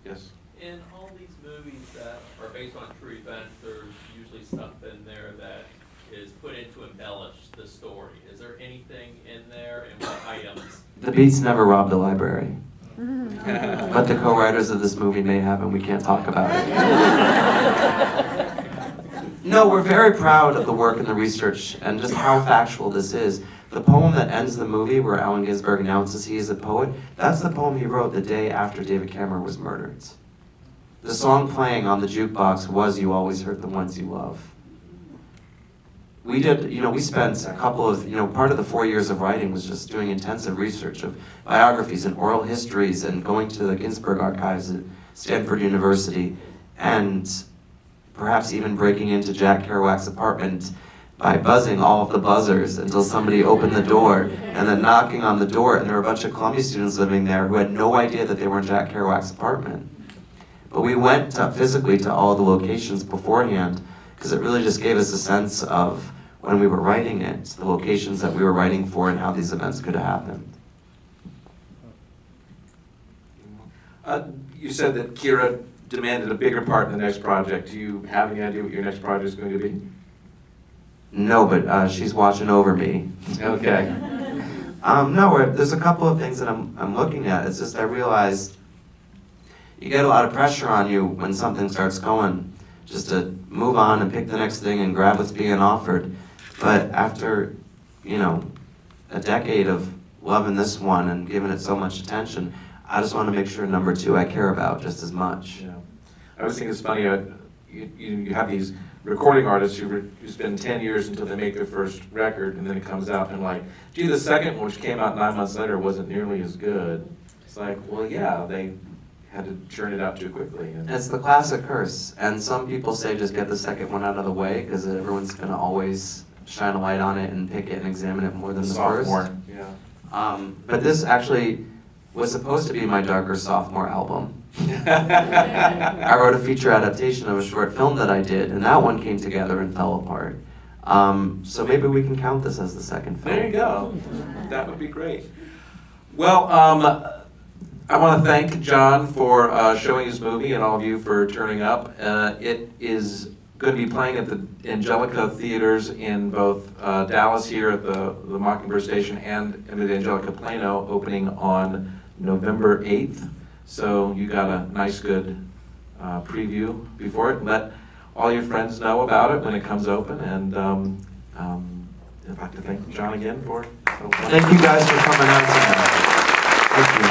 Yes. In all these movies that are based on true events, there's usually stuff in there that is put in to embellish the story. Is there anything in there, and what items? The Beats never robbed a library. But the co-writers of this movie may have, and we can't talk about it. No, we're very proud of the work and the research and just how factual this is. The poem that ends the movie, where Allen Ginsberg announces he is a poet, that's the poem he wrote the day after David Cameron was murdered. The song playing on the jukebox was "You Always Hurt the Ones You Love." We did, we spent a couple of, part of the 4 years of writing was just doing intensive research of biographies and oral histories and going to the Ginsberg archives at Stanford University and perhaps even breaking into Jack Kerouac's apartment by buzzing all of the buzzers until somebody opened the door, and then knocking on the door, and there were a bunch of Columbia students living there who had no idea that they were in Jack Kerouac's apartment. But we went physically to all the locations beforehand because it really just gave us a sense of, when we were writing it, the locations that we were writing for and how these events could have happened. You said that Kira demanded a bigger part in the next project. Do you have any idea what your next project is going to be? No, but she's watching over me. Okay. No, there's a couple of things that I'm looking at. It's just I realized you get a lot of pressure on you when something starts going, just to move on and pick the next thing and grab what's being offered. But after, a decade of loving this one and giving it so much attention, I just want to make sure number 2 I care about just as much. Yeah. I always think it's funny, you have these recording artists who spend 10 years until they make their first record, and then it comes out and like, gee, the second one, which came out 9 months later, wasn't nearly as good. It's like, well, yeah, they had to churn it out too quickly. And it's the classic curse, and some people say just get the second one out of the way because everyone's going to always shine a light on it and pick it and examine it more than the first. Sophomore, yeah. But this actually was supposed to be my darker sophomore album. I wrote a feature adaptation of a short film that I did, and that one came together and fell apart. So maybe we can count this as the second film. There you go. That would be great. Well, I want to thank John for showing his movie and all of you for turning up. It is going to be playing at the Angelica Theaters in both Dallas here at the Mockingbird Station and at the Angelica Plano, opening on November 8th. So you got a nice, good preview before it. Let all your friends know about it when it comes open. And I'd like to thank John again for... Thank you guys for coming out tonight. Thank you.